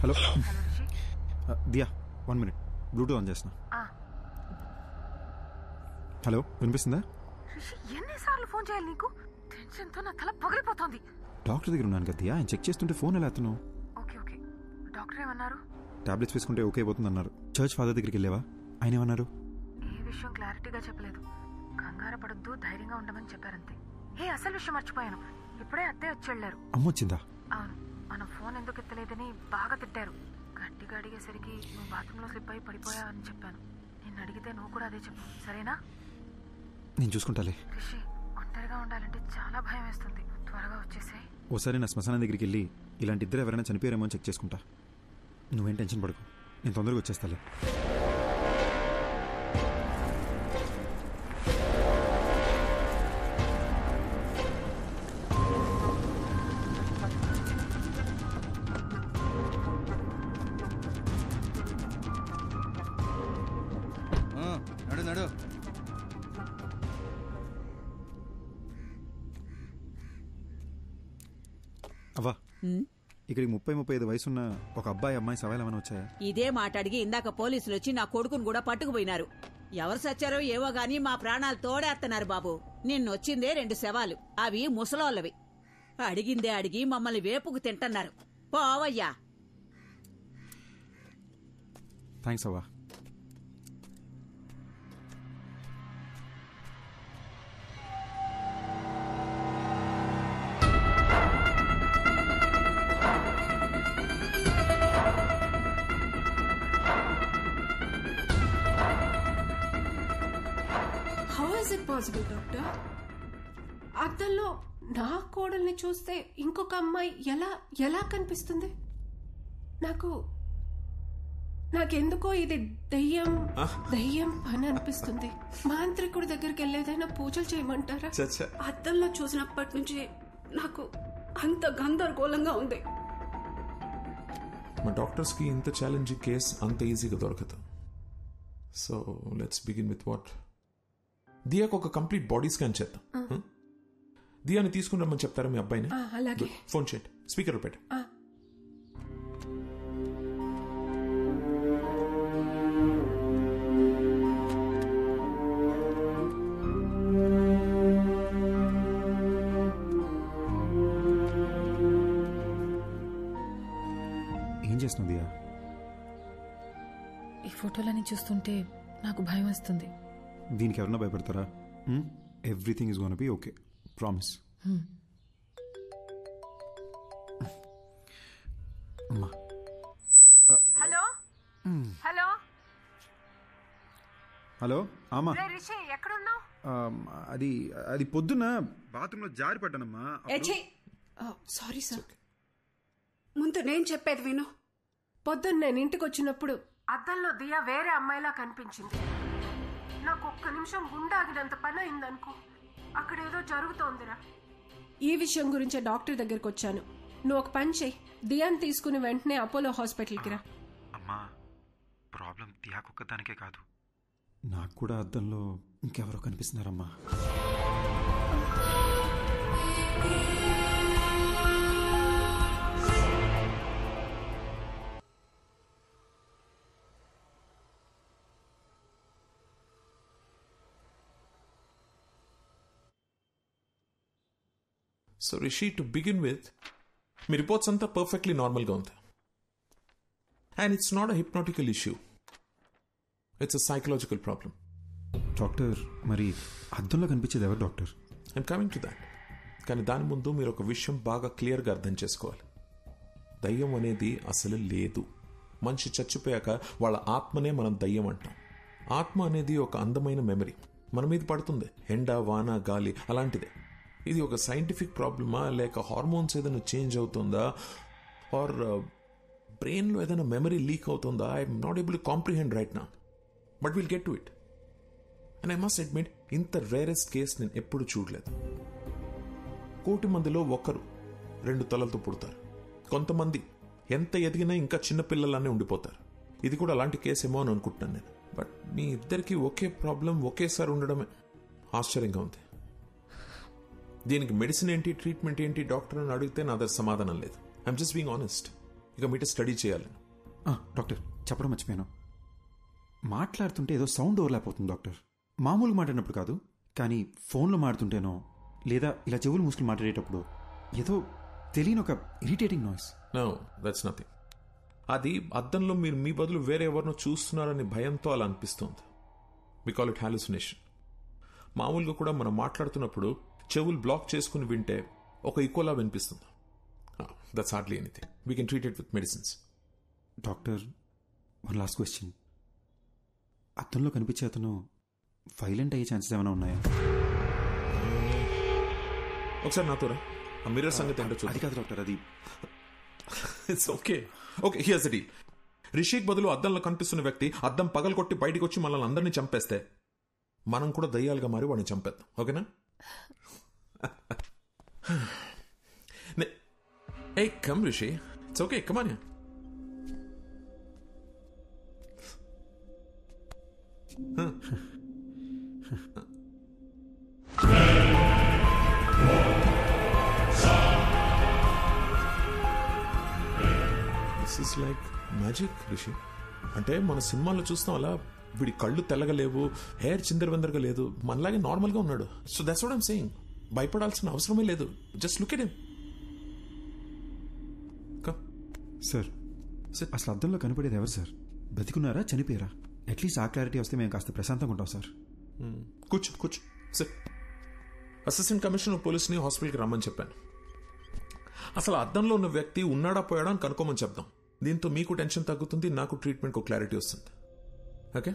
Hello Diya 1 minute Bluetooth on చేస్తున్నా. Hello వినిపిస్తుందా? ఎన్నిసార్లు ఫోన్ చేయాలి నీకు? టెన్షన్తో నా తల పగిలిపోతుంది. డాక్టర్ దగ్గర ఉన్నాను కదా దియా, ఆయన చెక్ చేస్తుంటే ఫోన్ ఎలా ఎత్తున్నావు? ఓకే ఓకే, డాక్టర్ ఏమన్నారు? టాబ్లెట్స్ వేసుకుంటే ఓకే అయిపోతుంది అన్నారు. చర్చ్ ఫాదర్ దగ్గరికి వెళ్ళావా? ఆయన ఏమన్నారు? ఏ విషయం క్లారిటీగా చెప్పలేదు. కంగారు పడొద్దు, ధైర్యంగా ఉండమని చెప్పారంతే. అసలు విషయం మర్చిపోయాను, ఇప్పుడే అత్తే వచ్చి వెళ్ళారు. అమ్మొచ్చిందా? అవును, మనం ఫోన్ ఎందుకు ఎత్తలేదని బాగా తిట్టారు. గట్టిగా అడిగేసరికి నువ్వు బాత్రూంలో స్లిప్ అయి పడిపోయావని చెప్పాను. నిన్ను అడిగితే నువ్వు కూడా అదే చెప్పు, సరేనా? నేను చూసుకుంటాలే. రిషి, ఒంటరిగా ఉండాలంటే చాలా భయం వేస్తుంది, త్వరగా వచ్చేసాయి. ఓసారి నా శ్మశానం దగ్గరికి వెళ్ళి ఇలాంటి ఇద్దరు ఎవరైనా చనిపోయారేమో అని చెక్ చేసుకుంటా. నువ్వేం టెన్షన్ పడకు, నేను తొందరగా వచ్చేస్తాలే. నడు. అవ్వా, ఇక్కడికి 30-35 వయసున్న ఒక అబ్బాయి అమ్మాయి సవాల్ ఏమైనా వచ్చాయా? ఇదే మాట అడిగి ఇందాక పోలీసులు వచ్చి నా కొడుకును కూడా పట్టుకుపోయినారు. ఎవరు సచ్చారో ఏవో గాని మా ప్రాణాలు తోడేస్తున్నారు బాబు. నిన్నొచ్చిందే 2 శవాలు, అవి ముసలోళ్ళవి. అడిగిందే అడిగి మమ్మల్ని వేపుకు తింటున్నారు. పోవయ్యా. థ్యాంక్స్ అవ్వా. Possible doctor? అద్దంలో నా కోడల్ని చూస్తే ఇంకొక అమ్మాయి ఎలా కనిపిస్తుంది? నాకెందుకో ఇది దయ్యం పని అనిపిస్తుంది. మాంత్రికుడి దగ్గరికి వెళ్ళేదైనా పూజలు చేయమంటారా? అద్దంలో చూసినప్పటి నుంచి నాకు అంత గందరగోళంగా ఉంది. మా డాక్టర్స్ కి ఇంత ఛాలెంజింగ్ కేస్ అంత ఈజీగా దొరకదు. So let's begin with what. దియాకు ఒక కంప్లీట్ బాడీ స్కాన్ చేద్దాం. దియాని తీసుకుని రమ్మని చెప్తారా మీ అబ్బాయిని? అలాగే. ఫోన్ చేయండి, స్పీకర్ పెట్టు. ఏం చేస్తున్నావు దియా? ఈ ఫోటోలని చూస్తుంటే నాకు భయం వస్తుంది. దీనికి ఎవరన్నా భయపడతారా? Everything is gonna be okay, promise. Hello hello hello అమ్మా. రిషి ఎక్కడున్నావు? అది పొద్దున్న బాత్రూంలో జారి పడ్డానమ్మా. Sorry sir. ముందు నేను చెప్పేది విను. పొద్దున్న నేను ఇంటికి వచ్చినప్పుడు అద్దంలో దియా వేరే అమ్మాయిలా కనిపించింది. నాకు ఒక్క నిమిషం గుండాగినంత పని అయిందనుకో. అక్కడేదో జరుగుతోందిరా. ఈ విషయం గురించే డాక్టర్ దగ్గరికి వచ్చాను. నువ్వు ఒక పని చెయ్యి, దియాని తీసుకుని వెంటనే అపోలో హాస్పిటల్కి రా. అమ్మా, ప్రాబ్లం దియాకొక్కదానికే కాదు, నాకు కూడా అద్దంలో ఇంకెవరో కనిపిస్తున్నారమ్మా. So Rishi, to begin with, మీ రిపోర్ట్స్ అంతా పర్ఫెక్ట్లీ నార్మల్గా ఉంది. And it's not a hypnotical issue, it's a psychological problem. Doctor, మరి అద్దంలో కనిపించేది ఎవరు doctor? I'm coming to that. కానీ దాని ముందు మీరు ఒక విషయం బాగా క్లియర్గా అర్థం చేసుకోవాలి. దయ్యం అనేది అసలు లేదు. మనిషి చచ్చిపోయాక వాళ్ళ ఆత్మనే మనం దయ్యం అంటాం. ఆత్మ అనేది ఒక అందమైన మెమరీ, మన మీద పడుతుంది, ఎండ, వాన, గాలి అలాంటిదే. ఇది ఒక సైంటిఫిక్ ప్రాబ్లమా, లేక హార్మోన్స్ ఏదైనా చేంజ్ అవుతుందా, ఆర్ బ్రెయిన్లో ఏదైనా మెమరీ లీక్ అవుతుందా? I'm not able to comprehend right now, but will get to it. And I must admit, ఇంత రేరెస్ట్ కేస్ నేను ఎప్పుడు చూడలేదు. 1,000,000 మందిలో 1-2 తలలతో పుడతారు. కొంతమంది ఎంత ఎదిగినా ఇంకా చిన్నపిల్లలానే ఉండిపోతారు. ఇది కూడా అలాంటి కేసేమో అని అనుకుంటున్నాను నేను. బట్ మీ ఇద్దరికి ఒకే ప్రాబ్లం ఒకేసారి ఉండడమే ఆశ్చర్యంగా ఉంది. దీనికి మెడిసిన్ ఏంటి, ట్రీట్మెంట్ ఏంటి డాక్టర్ అని అడిగితే నా దగ్గర సమాధానం లేదు. I'm just being honest. ఇక మీట స్టడీ చేయాలి. డాక్టర్ చెప్పడం మర్చిపోయాను. మాట్లాడుతుంటే ఏదో సౌండ్ ఓవర్లాప్ అవుతుంది డాక్టర్. మామూలుగా మాట్లాడినప్పుడు కాదు, కానీ ఫోన్లో మాట్లాడుతుంటేనో లేదా ఇలా చెవులు మూసుకుని మాట్లాడేటప్పుడు ఏదో తెలియని ఒక irritating noise. No, that's nothing. అది అద్దంలో మీరు మీ బదులు వేరే ఎవరినో చూస్తున్నారని భయంతో అలా అనిపిస్తుంది. We call it hallucination. మామూలుగా కూడా మనం మాట్లాడుతున్నప్పుడు చెవులు బ్లాక్ చేసుకుని వింటే ఒక ఈకోలా వినిపిస్తుంది. That's hardly anything. We can treat it with medicines. Doctor, one last question. అద్దంలో కనిపించే అతను వైలెంట్ అయ్యే ఛాన్సెస్ ఏమైనా ఉన్నాయా? ఒకసారి నాతో రా. ఆ మిర్రర్ సంగతి ఏంటో చూద్దాం. అది కాదు డాక్టర్, అది it's okay. Okay, here's the deal. Rishik బదులు అద్దంలో కనిపిస్తున్న వ్యక్తి అద్దం పగలగొట్టి బయటికి వచ్చి మనల్ని అందరినీ చంపేస్తే మనం కూడా దయ్యాలుగా మారి వాడిని చంపేద్దాం. ఓకేనా? Hey, come Rishi. It's okay, come on here. This is like magic, Rishi. అంటే మన సినిమాల్లో చూస్తాం అలా వీడి కళ్ళు తెల్లగలేవు, హెయిర్ చిందరవందరగా లేదు, మనలాగే నార్మల్గా ఉన్నాడు. So that's what I'm saying. భయపడాల్సిన అవసరమే లేదు. Just look at him. Sir, అసలు అద్దంలో కనపడేది ఎవరు సార్? బతికున్నారా, చనిపోయారా? అట్లీస్ట్ ఆ క్లారిటీ వస్తే మేము కాస్త ప్రశాంతంగా ఉంటాం సార్. కూర్చో కూర్చో సార్. అసిస్టెంట్ కమిషనర్ పోలీస్ని హాస్పిటల్కి రమ్మని చెప్పాను. అసలు అద్దంలో ఉన్న వ్యక్తి ఉన్నాడా పోయాడా అని కనుక్కోమని చెప్దాం. దీంతో మీకు టెన్షన్ తగ్గుతుంది, నాకు ట్రీట్మెంట్కి ఒక క్లారిటీ వస్తుంది. ఓకే?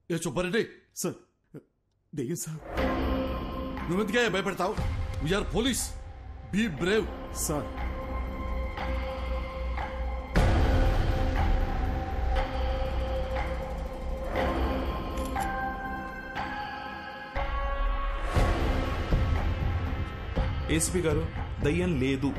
ఏ సుబ్బారెడ్డి సార్, దెయ్యం సార్. నువ్వెందుకే భయపడతావు? We're police. Be brave. Sir, ACP garu, దయ్యం లేదు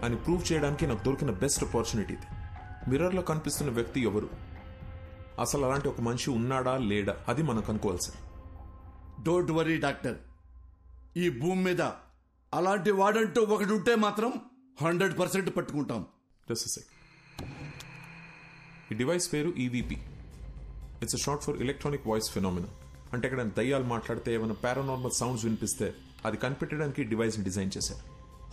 అని ప్రూవ్ చేయడానికి నాకు దొరికిన బెస్ట్ ఆపర్చునిటీ ఇది. మిర్రర్లో కనిపిస్తున్న వ్యక్తి ఎవరు, అసలు అలాంటి ఒక మనిషి ఉన్నాడా లేడా, అది మనం కనుక్కోవాలి సార్. Don't worry doctor. ఈ భూమి మీద అలాంటి వాడంటూ ఒకటి ఉంటే మాత్రం 100% పట్టుకుంటాం. ఈ డివైస్ పేరు EVP. It's short for electronic voice phenomena. అంటే ఇక్కడ దయ్యాలు మాట్లాడితే ఏమైనా పారానార్మల్ సౌండ్స్ వినిపిస్తే అది కనిపెట్టడానికి డివైస్ని డిజైన్ చేశారు.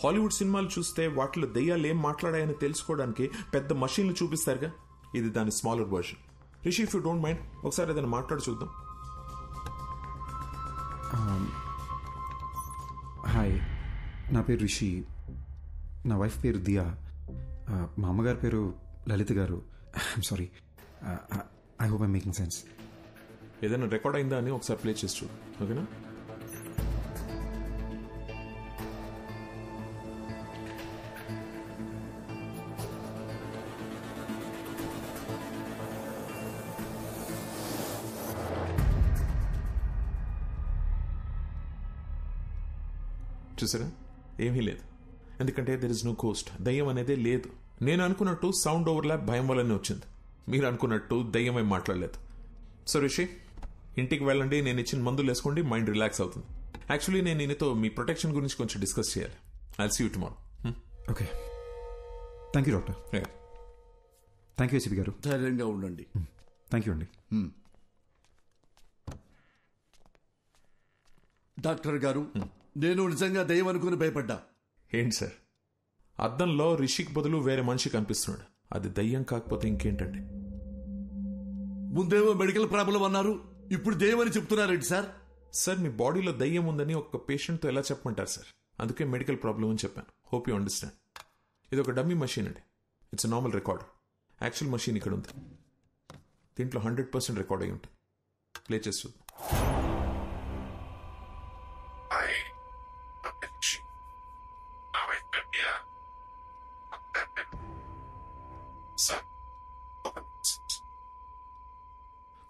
హాలీవుడ్ సినిమాలు చూస్తే వాటిలో దయ్యాలు ఏం మాట్లాడాయని తెలుసుకోవడానికి పెద్ద మషీన్లు చూపిస్తారుగా, ఇది దాని smaller version. Rishi, if you don't mind ఒకసారి ఏదైనా మాట్లాడి చూద్దాం. హాయ్, నా పేరు రిషి. నా వైఫ్ పేరు దియా. మా అమ్మగారి పేరు లలిత గారు. I'm sorry, I hope I'm making sense. ఏదైనా రికార్డ్ అయిందా అని ఒకసారి ప్లే చేసి చూడు. ఓకేనా? చూసారా, ఏమీ లేదు. ఎందుకంటే దెర్ ఇస్ నో కోస్ట్. దయ్యం అనేదే లేదు. నేను అనుకున్నట్టు సౌండ్ ఓవర్లాప్ భయం వల్లనే వచ్చింది. మీరు అనుకున్నట్టు దయ్యం ఏం మాట్లాడలేదు. సో రిషి, ఇంటికి వెళ్ళండి, నేను ఇచ్చిన మందులు వేసుకోండి, మైండ్ రిలాక్స్ అవుతుంది. యాక్చువల్లీ నేను నీతో మీ ప్రొటెక్షన్ గురించి కొంచెం డిస్కస్ చేయాలి. I will see you tomorrow. Okay, thank you doctor. Thank you ACP గారు. ధైర్యంగా ఉండండి. థ్యాంక్ యూ అండి. డాక్టర్ గారు, నేను నిజంగా దయ్యం అనుకుని భయపడ్డా. ఏంటి సార్, అద్దంలో రిషిక్ బదులు వేరే మనిషి కనిపిస్తున్నాడు. అది దయ్యం కాకపోతే ఇంకేంటండి? ముందేమో మెడికల్ ప్రాబ్లం అన్నారు, ఇప్పుడు దయ్యం అని చెప్తున్నారేంటి సార్? సార్, మీ బాడీలో దయ్యం ఉందని ఒక పేషెంట్తో ఎలా చెప్పమంటారు సార్? అందుకే మెడికల్ ప్రాబ్లం అని చెప్పాను. Hope you understand. ఇది ఒక డమ్మీ మషీన్ అండి. It's normal recorder. Actual machine ఇక్కడ ఉంది. దీంట్లో 100% రికార్డ్ అయి ఉంటుంది. ప్లే చేసి చూద్దాం.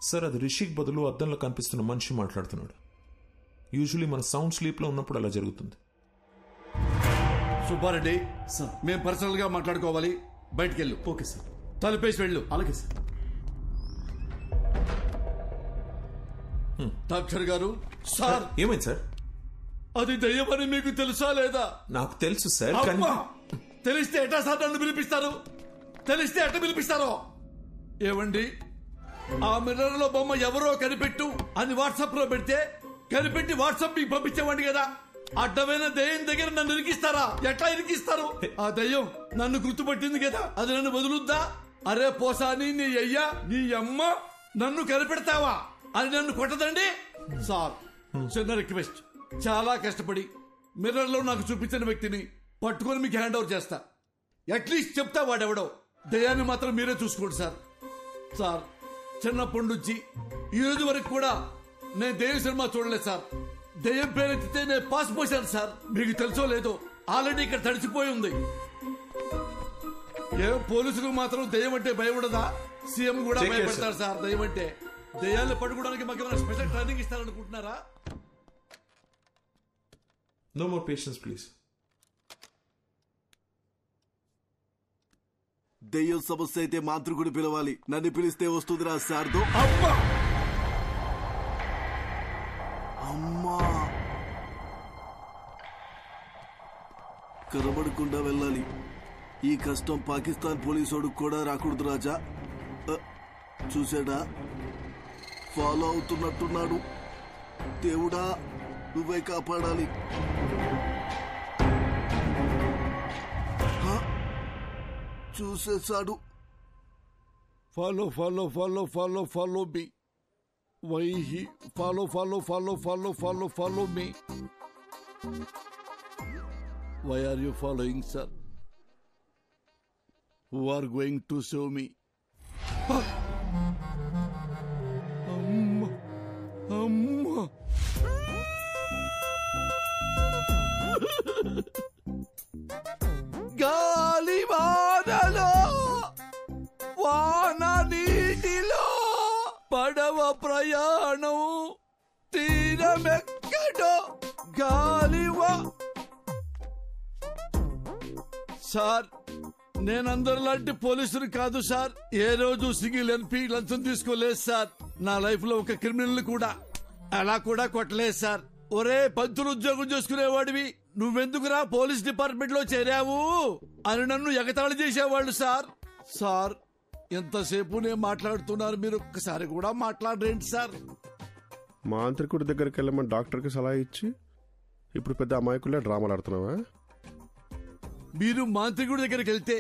సార్, అది రిషిక్ బదులు అద్దంలో కనిపిస్తున్న మనిషి మాట్లాడుతున్నాడు. యూజువలీ మన సౌండ్ స్లీప్ లో ఉన్నప్పుడు అలా జరుగుతుంది. సుబ్బారెడ్డి, మేము పర్సనల్ గా మాట్లాడుకోవాలి. బయటికెళ్ళు. Okay sir. తలుపేసి వెళ్ళు. అలాగే సార్. డాక్టర్ గారు. సార్ ఏమైంది సార్? అది దయ్యమని మీకు తెలుసా లేదా? నాకు తెలుసు సార్. అమ్మా! తెలిస్తే ఎట్టా సార్ నన్ను పిలిపిస్తారు? తెలిస్తే ఎట్ట పిలిపిస్తారో? ఏవండి, ఆ మిర్రర్ లో బొమ్మ ఎవరో కనిపెట్టు అని వాట్సాప్ లో పెడితే కనిపెట్టి వాట్సాప్ మీకు పంపించేవాడి కదా. అడ్డమైన దయ్యం దగ్గర నన్ను ఇరికిస్తారా? ఎట్లా ఇరికిస్తారు? ఆ దయ్యం నన్ను గుర్తుపట్టింది కదా, అది నన్ను వదులుద్దా? అరే పోసాని, నీ అయ్యా నీ అమ్మ నన్ను కనిపెడతావా అని నన్ను కొట్టదండి. సార్ చిన్న రిక్వెస్ట్, చాలా కష్టపడి మిర్రర్ లో నాకు చూపించిన వ్యక్తిని పట్టుకొని మీకు హ్యాండ్ ఓవర్ చేస్తా. అట్లీస్ట్ చెప్తా వాడెవడో. దయ్యాన్ని మాత్రం మీరే చూసుకోండి సార్. సార్ చిన్నప్పటి నుంచి ఈ రోజు వరకు కూడా నేను దెయ్యం సినిమా చూడలేదు సార్. దెయ్యం పేరెత్తితే నేను పాస్ పోసాను సార్. మీకు తెలుసో లేదో ఆల్రెడీ ఇక్కడ తడిచిపోయి ఉంది. ఏ పోలీసులకు మాత్రం దెయ్యం అంటే భయం ఉండదా? సీఎం కూడా భయపడతారు సార్ దెయ్యం అంటే. దెయ్యాన్ని పట్టుకోవడానికి మాకు ఏమైనా స్పెషల్ ట్రైనింగ్ ఇస్తారనుకుంటున్నారా? No more patience please. దెయ్యం సమస్య అయితే మాంత్రికుడు పిలవాలి. నన్ను పిలిస్తే వస్తుందిరా శారదో. అమ్మా, కనబడకుండా వెళ్ళాలి. ఈ కష్టం పాకిస్తాన్ పోలీసోడు కూడా రాకూడదు రాజా. చూసాడా, ఫాలో అవుతున్నట్టున్నాడు. దేవుడా నువ్వే కాపాడాలి. చూసేశాడు. Follow follow follow follow follow me. Why he follow follow follow follow follow follow me. Why are you following sir? Who are going to save me? అమ్మా అమ్మా, గాలి వానలో వాన నీటిలో పడవ ప్రయాణం తీరమెక్కడో గాలివా. సార్ నేనందరిలాంటి పోలీసులు కాదు సార్. ఏ రోజు సింగిల్ ఎన్పీ లంచం తీసుకోలేదు సార్. నా లైఫ్ లో ఒక క్రిమినల్ కూడా అలా కూడా కొట్టలేదు సార్. ఒరే పంతులు ఉద్యోగం చేసుకునేవాడివి, నువ్వెందుకురా పోలీస్ డిపార్ట్మెంట్ లో చేరావు అని నన్ను ఎగతాళి చేసేవాళ్ళు సార్. సార్ ఎంతసేపు నేను మాట్లాడుతున్నారు, మీరు ఒక్కసారి కూడా మాట్లాడరేంటి సార్? మాంత్రికుడి దగ్గరికి వెళ్ళమని డాక్టర్కి సలహా ఇచ్చి ఇప్పుడు పెద్ద అమాయకులే డ్రామాలు ఆడుతున్నావా? మీరు మాంత్రికుడి దగ్గరికి వెళ్తే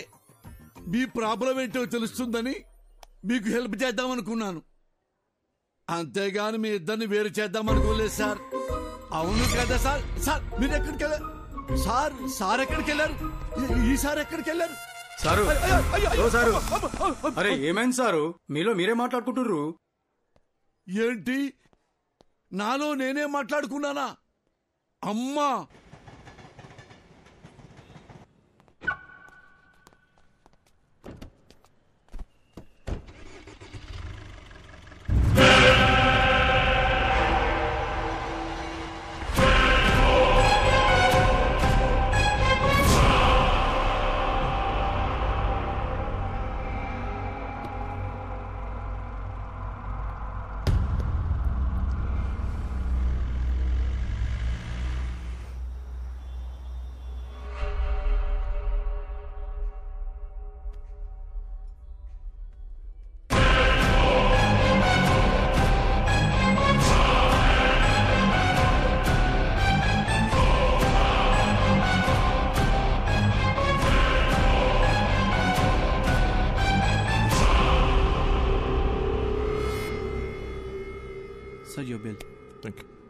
మీ ప్రాబ్లం ఏంటో తెలుస్తుందని మీకు హెల్ప్ చేద్దామనుకున్నాను, అంతేగాని మీ ఇద్దరిని వేరు చేద్దామనుకోలేదు సార్. అవును కదా సార్? సార్ మీరు ఎక్కడికి వెళ్ళారు సార్? సార్ ఎక్కడికి వెళ్ళారు? ఈ సార్ ఎక్కడికి వెళ్ళారు? సారు సారు, అరే ఏమైంది సారు? మీలో మీరే మాట్లాడుకుంటుర్రు ఏంటి? నాలో నేనే మాట్లాడుకున్నానా? అమ్మా Sir, your bill. Thank you.